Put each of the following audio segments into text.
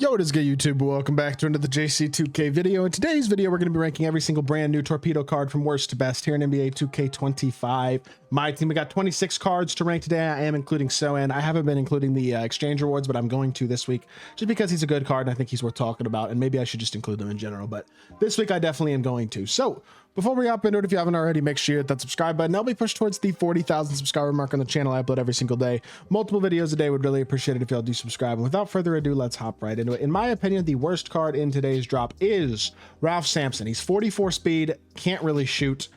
Yo, what is good, YouTube? Welcome back to another JC2K video. In today's video, we're going to be ranking every single brand new torpedo card from worst to best here in NBA 2K25 MyTEAM. We got 26 cards to rank today. I am including So-An. I haven't been including the exchange rewards, but I'm going to this week just because he's a good card and I think he's worth talking about, and maybe I should just include them in general, but this week I definitely am going to. So before we hop into it, if you haven't already, make sure you hit that subscribe button. I'll be pushed towards the 40,000 subscriber mark on the channel. I upload every single day, multiple videos a day. Would really appreciate it if y'all do subscribe. And without further ado, let's hop right into it. In my opinion, the worst card in today's drop is Ralph Sampson. He's 44 speed, can't really shoot.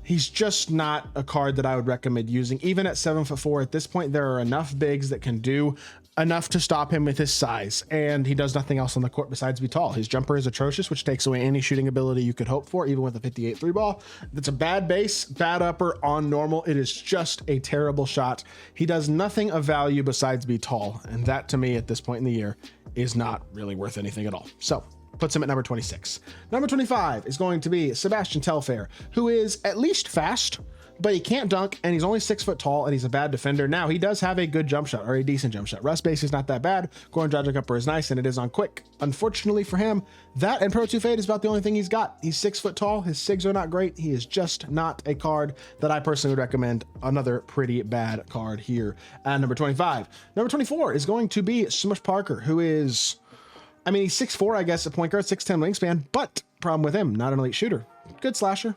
He's just not a card that I would recommend using. Even at 7'4", at this point, there are enough bigs that can do enough to stop him with his size, and he does nothing else on the court besides be tall. His jumper is atrocious, which takes away any shooting ability you could hope for, even with a 58 3 ball. That's a bad base, bad upper on normal. It is just a terrible shot. He does nothing of value besides be tall, and that to me at this point in the year is not really worth anything at all. So puts him at number 26. Number 25 is going to be Sebastian Telfair, who is at least fast, but he can't dunk, and he's only 6 foot tall, and he's a bad defender. Now, he does have a good jump shot, or a decent jump shot. Rust base is not that bad. Going drag upper is nice, and it is on quick. Unfortunately for him, that and Pro 2 Fade is about the only thing he's got. He's 6 foot tall. His SIGs are not great. He is just not a card that I personally would recommend. Another pretty bad card here at number 25. Number 24 is going to be Smush Parker, who is, I mean, he's 6'4", I guess, a point guard, 6'10" wingspan, but problem with him, not an elite shooter. Good slasher,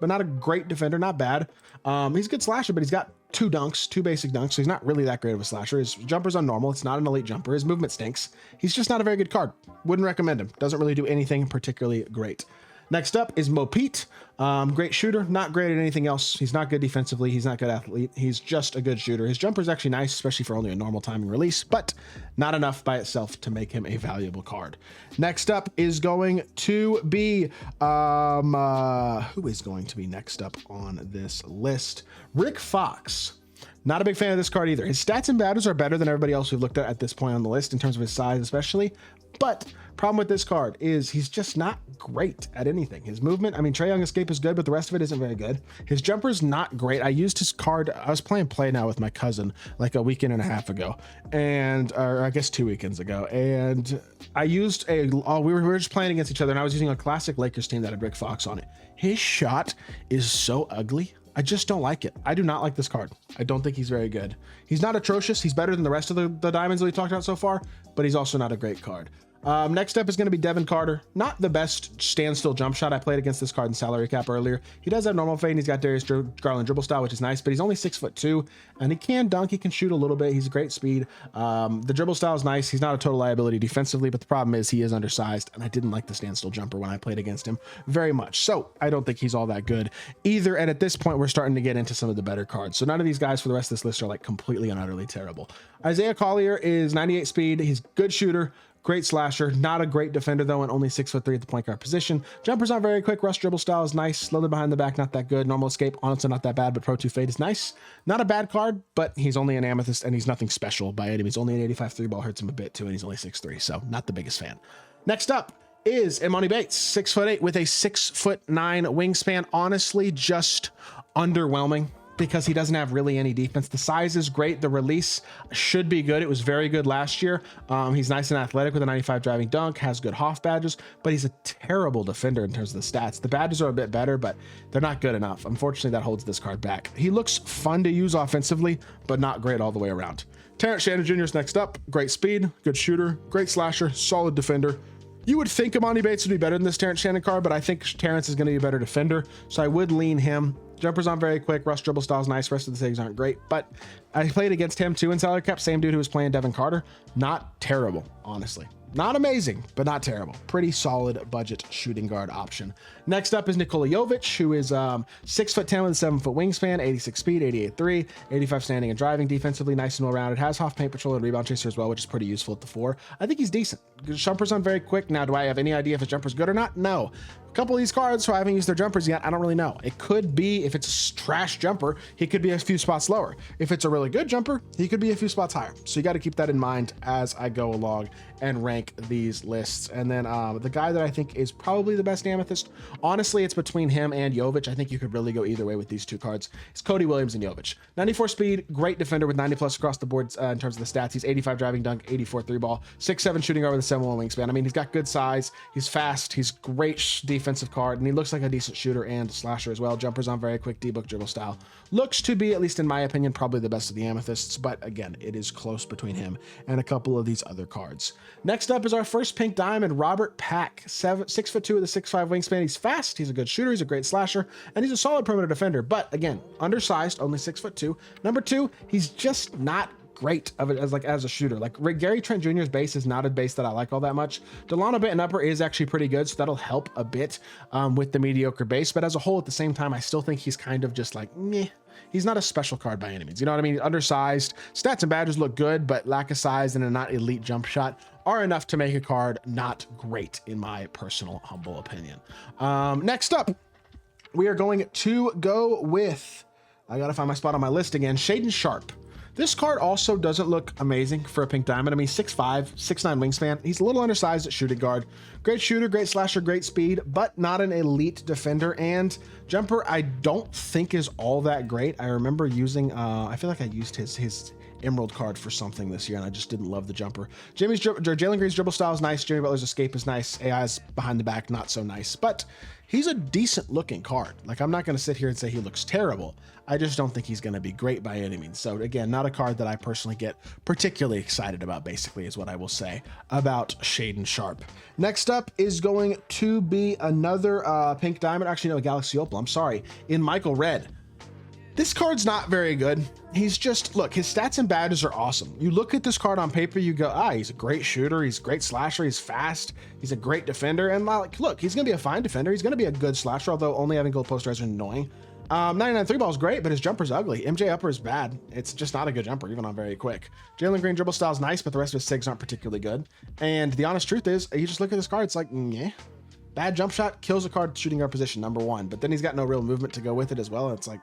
but not a great defender, not bad. He's a good slasher, but he's got two basic dunks, so he's not really that great of a slasher. His jumper's on normal. It's not an elite jumper. His movement stinks. He's just not a very good card. Wouldn't recommend him. Doesn't really do anything particularly great. Next up is Mopete. Great shooter, not great at anything else. He's not good defensively. He's not good athlete. He's just a good shooter. His jumper is actually nice, especially for only a normal timing release, but not enough by itself to make him a valuable card. Next up is going to be, who is going to be next up on this list? Rick Fox. Not a big fan of this card either. His stats and batters are better than everybody else we've looked at this point on the list in terms of his size especially, but problem with this card is he's just not great at anything. His movement, I mean, Trae Young escape is good, but the rest of it isn't very good. His jumper is not great. I used his card, I was playing Play Now with my cousin like a weekend and a half ago, and or I guess 2 weekends ago, and I used we were just playing against each other, and I was using a classic Lakers team that had Rick Fox on it. His shot is so ugly. I just don't like it. I do not like this card. I don't think he's very good. He's not atrocious. He's better than the rest of the diamonds that we talked about so far, but he's also not a great card. Next up is going to be Devin Carter. Not the best standstill jump shot. I played against this card in salary cap earlier. He does have normal fade, and he's got Darius Garland dribble style, which is nice, but he's only 6'2", and he can dunk. He can shoot a little bit. He's great speed. The dribble style is nice. He's not a total liability defensively, but the problem is he is undersized, and I didn't like the standstill jumper when I played against him very much. So I don't think he's all that good either. And at this point, we're starting to get into some of the better cards. So none of these guys for the rest of this list are like completely and utterly terrible. Isaiah Collier is 98 speed. He's a good shooter. Great slasher, not a great defender though, and only 6'3" at the point guard position. Jumper's not very quick. Rust dribble style is nice. Slowly behind the back, not that good. Normal escape, honestly not that bad, but Pro 2 Fade is nice. Not a bad card, but he's only an Amethyst, and he's nothing special by any means. Only an 85 3 ball hurts him a bit too, and he's only 6'3", so not the biggest fan. Next up is Imani Bates, 6'8" with a 6'9" wingspan. Honestly, just underwhelming, because he doesn't have really any defense. The size is great. The release should be good. It was very good last year. He's nice and athletic with a 95 driving dunk, has good Hoff badges, but he's a terrible defender in terms of the stats. The badges are a bit better, but they're not good enough. Unfortunately, that holds this card back. He looks fun to use offensively, but not great all the way around. Terrence Shannon Jr. is next up. Great speed, good shooter, great slasher, solid defender. You would think Imani Bates would be better than this Terrence Shannon card, but I think Terrence is going to be a better defender, so I would lean him. Jumper's on very quick. Rust dribble style is nice. Rest of the SIGs aren't great, but I played against him too in salary cap. Same dude who was playing Devin Carter. Not terrible, honestly. Not amazing, but not terrible. Pretty solid budget shooting guard option. Next up is Nikola Jovic, who is 6'10" with a 7 foot wingspan, 86 speed, 88 3, 85 standing and driving. Defensively, nice and well rounded. Has Hoff paint patrol and rebound chaser as well, which is pretty useful at the 4. I think he's decent. Jumper's on very quick. Now, do I have any idea if his jumper's good or not? No. A couple of these cards who I haven't used their jumpers yet, I don't really know. It could be, if it's a trash jumper, he could be a few spots lower. If it's a really good jumper, he could be a few spots higher. So you got to keep that in mind as I go along and rank these lists. And then the guy that I think is probably the best Amethyst, honestly, it's between him and Jovic. I think you could really go either way with these two cards. It's Cody Williams and Jovic. 94 speed, great defender with 90 plus across the board in terms of the stats. He's 85 driving dunk, 84 three ball, 6'7" shooting guard with a 7'1" wingspan. I mean, he's got good size, he's fast, he's great defensive card, and he looks like a decent shooter and slasher as well. Jumpers on very quick, D-book dribble style. Looks to be, at least in my opinion, probably the best of the Amethysts, but again, it is close between him and a couple of these other cards. Next up is our first pink diamond, Robert Pack, 6'2" with a 6'5" wingspan. He's fast, he's a good shooter, he's a great slasher, and he's a solid perimeter defender, but again, undersized, only 6'2". Number two, he's just not great of it as a shooter. Like Gary Trent Jr.'s base is not a base that I like all that much. Delano Bit and Upper is actually pretty good, so that'll help a bit with the mediocre base, but as a whole, at the same time, I still think he's kind of just like, meh. He's not a special card by any means. You know what I mean? Undersized, stats and badges look good, but lack of size and a not elite jump shot are enough to make a card not great, in my personal humble opinion. Next up, we are going to go with, I gotta find my spot on my list again, Shaedon Sharpe. This card also doesn't look amazing for a pink diamond. I mean, 6'5", 6'9" wingspan. He's a little undersized at shooting guard. Great shooter, great slasher, great speed, but not an elite defender. And jumper, I don't think is all that great. I remember using, I feel like I used his Emerald card for something this year, and I just didn't love the jumper. Jalen Green's dribble style is nice. Jimmy Butler's escape is nice. AI's behind the back, not so nice, but he's a decent looking card. Like, I'm not going to sit here and say he looks terrible. I just don't think he's going to be great by any means. So again, not a card that I personally get particularly excited about, basically, is what I will say about Shaedon Sharpe. Next up is going to be another pink diamond. Actually, no, Galaxy Opal. I'm sorry. In Michael Red. This card's not very good. He's just, look, his stats and badges are awesome. You look at this card on paper, you go, he's a great shooter, he's a great slasher, he's fast, he's a great defender, and like, look, he's gonna be a fine defender, he's gonna be a good slasher, although only having gold posterizer is annoying. 99 three ball is great, but his jumper's ugly. MJ upper is bad. It's just not a good jumper, even on very quick. Jalen Green dribble style is nice, but the rest of his sigs aren't particularly good. And the honest truth is, you just look at this card, it's like, yeah. Bad jump shot, kills a card shooting guard position, number one, but then he's got no real movement to go with it as well. It's like,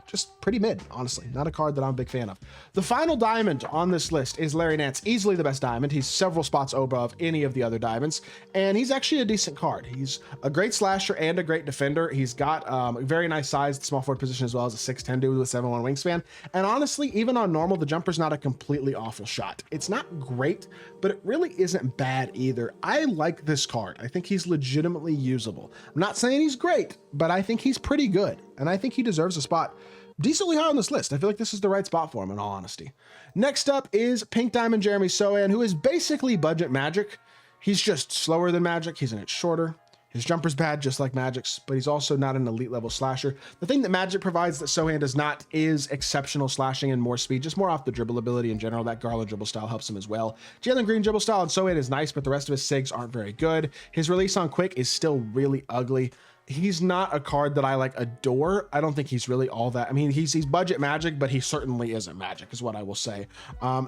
just pretty mid, honestly. Not a card that I'm a big fan of. The final diamond on this list is Larry Nance, easily the best diamond. He's several spots above any of the other diamonds, and he's actually a decent card. He's a great slasher and a great defender. He's got a very nice size, small forward position, as well as a 6'10" dude with a 7'1" wingspan. And honestly, even on normal, the jumper's not a completely awful shot. It's not great, but it really isn't bad either. I like this card. I think he's legitimately usable. I'm not saying he's great, but I think he's pretty good, and I think he deserves a spot decently high on this list. I feel like this is the right spot for him, in all honesty. Next up is Pink Diamond Jeremy Sochan, who is basically budget Magic. He's just slower than Magic. He's an inch shorter. His jumper's bad, just like Magic's, but he's also not an elite level slasher. The thing that Magic provides that Sochan does not is exceptional slashing and more speed, just more off the dribble ability in general. That Garland dribble style helps him as well. Jalen Green dribble style and Sochan is nice, but the rest of his sigs aren't very good. His release on quick is still really ugly. He's not a card that I like adore. I don't think he's really all that. I mean, he's budget Magic, but he certainly isn't Magic, is what I will say.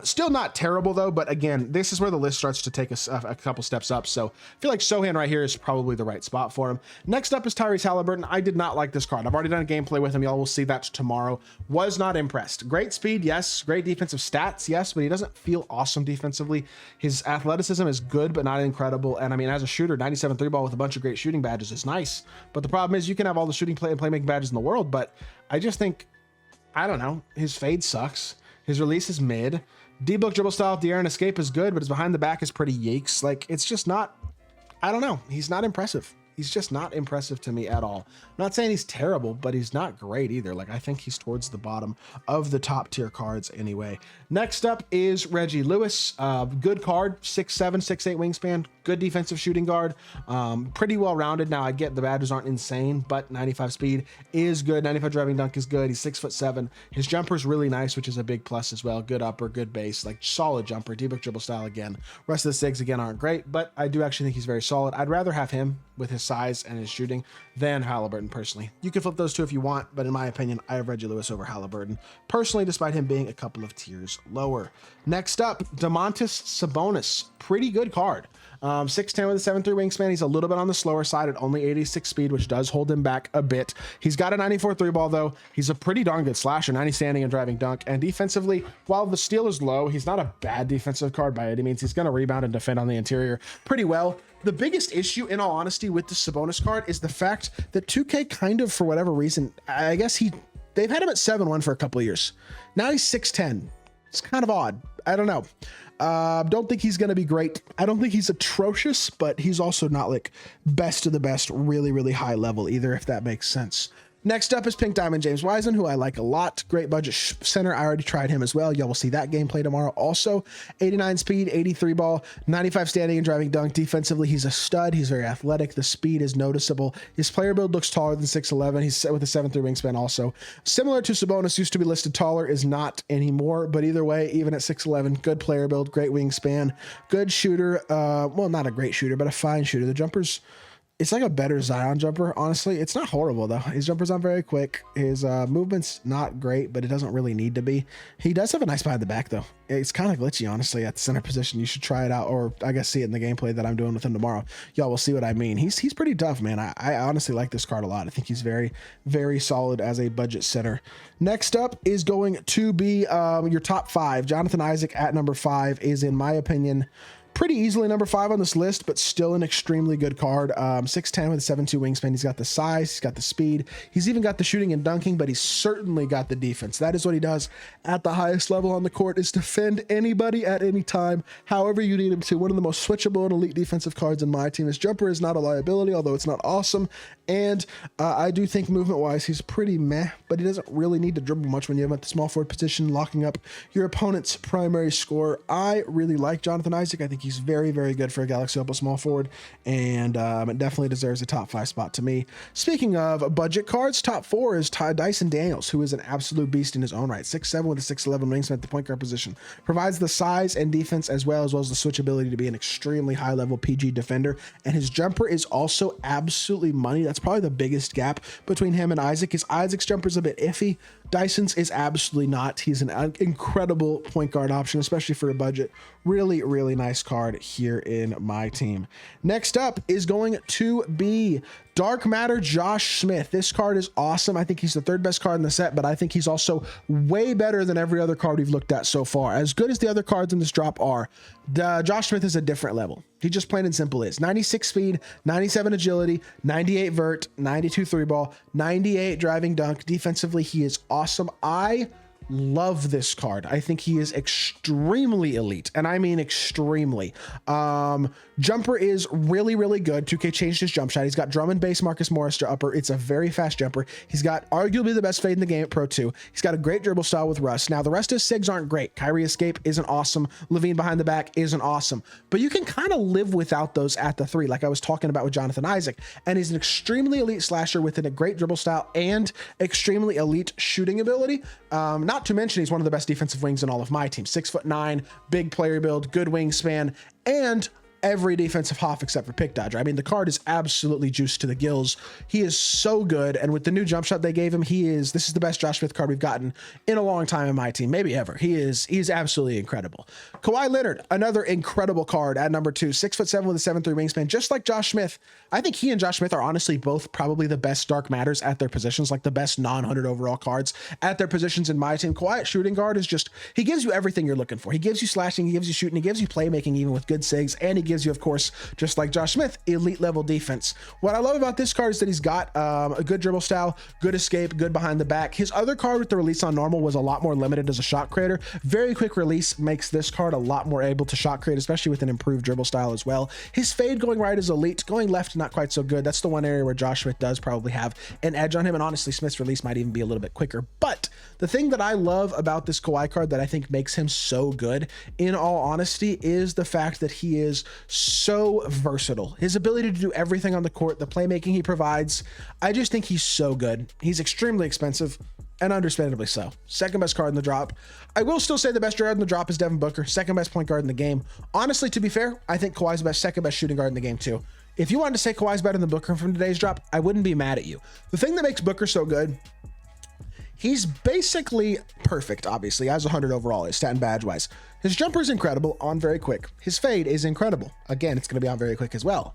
Still not terrible though, but again, this is where the list starts to take a couple steps up. So I feel like Sochan right here is probably the right spot for him. Next up is Tyrese Halliburton. I did not like this card. I've already done a gameplay with him. Y'all will see that tomorrow. Was not impressed. Great speed, yes. Great defensive stats, yes, but he doesn't feel awesome defensively. His athleticism is good, but not incredible. And I mean, as a shooter, 97 three ball with a bunch of great shooting badges is nice. But the problem is you can have all the shooting play and playmaking badges in the world, but I just think, I don't know, his fade sucks. His release is mid. D-book dribble style, De'Aaron escape is good, but his behind the back is pretty yikes. Like, it's just not, I don't know. He's not impressive. He's just not impressive to me at all. I'm not saying he's terrible, but he's not great either. Like, I think he's towards the bottom of the top tier cards anyway. Next up is Reggie Lewis. Good card, 6'7", 6'8" wingspan, good defensive shooting guard, pretty well rounded. Now I get the badges aren't insane, but 95 speed is good. 95 driving dunk is good. He's 6'7". His jumper is really nice, which is a big plus as well. Good upper, good base, like solid jumper. D-book dribble style again. Rest of the sigs again aren't great, but I do actually think he's very solid. I'd rather have him with his size and his shooting than Halliburton personally. You can flip those two if you want, but in my opinion, I have Reggie Lewis over Halliburton personally, despite him being a couple of tiers lower. Next up, Domantas Sabonis. Pretty good card. 6'10 with a 7'3 wingspan. He's a little bit on the slower side at only 86 speed, which does hold him back a bit. He's got a 94 3 ball though. He's a pretty darn good slasher, 90 standing and driving dunk. And defensively, while the steal is low, he's not a bad defensive card by any means. He's going to rebound and defend on the interior pretty well. The biggest issue, in all honesty, with the Sabonis card is the fact that 2K kind of, for whatever reason, I guess they've had him at 7'1" for a couple of years. Now he's 6'10". It's kind of odd. I don't know. Don't think he's going to be great. I don't think he's atrocious, but he's also not like best of the best, really, really high level either, if that makes sense. Next up is Pink Diamond James Wiseman, who I like a lot. Great budget center. I already tried him as well. Y'all will see that gameplay tomorrow. Also, 89 speed, 83 ball, 95 standing and driving dunk. Defensively, he's a stud. He's very athletic. The speed is noticeable. His player build looks taller than 6'11". He's with a 7'3" wingspan also. Similar to Sabonis, used to be listed taller, is not anymore. But either way, even at 6'11", good player build, great wingspan, good shooter. Well, not a great shooter, but a fine shooter. The jumpers... It's like a better Zion jumper, honestly. It's not horrible, though. His jumper's not very quick. His movement's not great, but it doesn't really need to be. He does have a nice behind the back, though. It's kind of glitchy, honestly, at the center position. You should try it out, or I guess see it in the gameplay that I'm doing with him tomorrow. Y'all will see what I mean. He's pretty tough, man. I honestly like this card a lot. I think he's very, very solid as a budget center. Next up is going to be your top 5. Jonathan Isaac at number 5 is, in my opinion, pretty easily number 5 on this list, but still an extremely good card. 6'10 with a 7'2 wingspan. He's got the size, he's got the speed, he's even got the shooting and dunking, but he's certainly got the defense. That is what he does at the highest level on the court, is defend anybody at any time, however you need him to. One of the most switchable and elite defensive cards in my team. His jumper is not a liability, although it's not awesome. And I do think movement-wise, he's pretty meh, but he doesn't really need to dribble much when you have him at the small forward position, locking up your opponent's primary score. I really like Jonathan Isaac. I think he's very, very good for a Galaxy Opal small forward, and it definitely deserves a top 5 spot to me. Speaking of budget cards, top 4 is Dyson Daniels, who is an absolute beast in his own right. 6'7 with a 6'11 wingspan at the point guard position. Provides the size and defense as well as the switchability to be an extremely high-level PG defender, and his jumper is also absolutely money. That's probably the biggest gap between him and Isaac. Isaac's jumper is a bit iffy. Dyson's is absolutely not. He's an incredible point guard option, especially for a budget. Really, really nice card here in my team. Next up is going to be Dark Matter Josh Smith. This card is awesome. I think he's the 3rd best card in the set, but I think he's also way better than every other card we've looked at so far. As good as the other cards in this drop are, Josh Smith is a different level. He just plain and simple is 96 speed, 97 agility, 98 vert, 92 3 ball, 98 driving dunk. Defensively, he is awesome. I love this card. I think he is extremely elite, and I mean extremely. Jumper is really, really good. 2K changed his jump shot. He's got drum and bass Marcus Morris to upper. It's a very fast jumper. He's got arguably the best fade in the game at Pro 2. He's got a great dribble style with Russ. Now, the rest of his SIGs aren't great. Kyrie Escape isn't awesome. Levine behind the back isn't awesome, but you can kind of live without those at the 3, like I was talking about with Jonathan Isaac. And he's an extremely elite slasher with a great dribble style and extremely elite shooting ability. Not to mention, he's one of the best defensive wings in all of my team. 6'9", big player build, good wingspan, and every defensive Hoff except for pick dodger. I mean, the card is absolutely juiced to the gills. He is so good, and with the new jump shot they gave him, this is the best Josh Smith card we've gotten in a long time in my team, maybe ever. He's absolutely incredible. Kawhi Leonard, another incredible card at number 2, 6'7" with a 7'3" wingspan, just like Josh Smith. I think he and Josh Smith are honestly both probably the best Dark Matters at their positions, like the best non-100 overall cards at their positions in my team. Kawhi at shooting guard is just, he gives you everything you're looking for. He gives you slashing, he gives you shooting, he gives you playmaking even with good SIGs, and he gives you, of course, just like Josh Smith, elite level defense. What I love about this card is that he's got a good dribble style, good escape, good behind the back. His other card with the release on normal was a lot more limited as a shot creator. Very quick release makes this card a lot more able to shot create, especially with an improved dribble style as well. His fade going right is elite, going left not quite so good. That's the one area where Josh Smith does probably have an edge on him, and honestly Smith's release might even be a little bit quicker. But the thing that I love about this Kawhi card that I think makes him so good, in all honesty, is the fact that he is so versatile. His ability to do everything on the court, the playmaking he provides, I just think he's so good. He's extremely expensive, and understandably so. 2nd best card in the drop. I will still say the best guard in the drop is Devin Booker, 2nd best point guard in the game. Honestly, to be fair, I think Kawhi's the 2nd best shooting guard in the game too. If you wanted to say Kawhi's better than Booker from today's drop, I wouldn't be mad at you. The thing that makes Booker so good, He's basically perfect, obviously, as 100 overall is stat and badge wise. His jumper is incredible, on very quick. His fade is incredible. Again, it's going to be on very quick as well.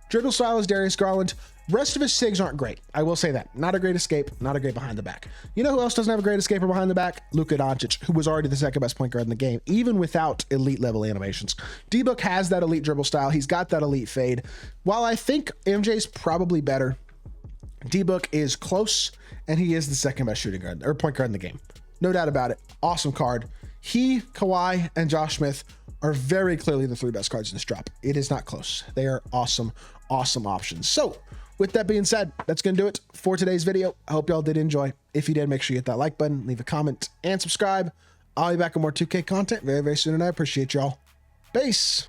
Dribble style is Darius Garland. Rest of his SIGs aren't great. I will say that. Not a great escape, not a great behind the back. You know who else doesn't have a great escape or behind the back? Luka Doncic, who was already the second best point guard in the game, even without elite level animations. D-Book has that elite dribble style. He's got that elite fade. While I think MJ's probably better, D-Book is close, and he is the second best shooting guard or point guard in the game. No doubt about it. Awesome card. He, Kawhi, and Josh Smith are very clearly the three best cards in this drop. It is not close. They are awesome, awesome options. So with that being said, that's going to do it for today's video. I hope y'all did enjoy. If you did, make sure you hit that like button, leave a comment, and subscribe. I'll be back with more 2K content very, very soon, and I appreciate y'all. Peace.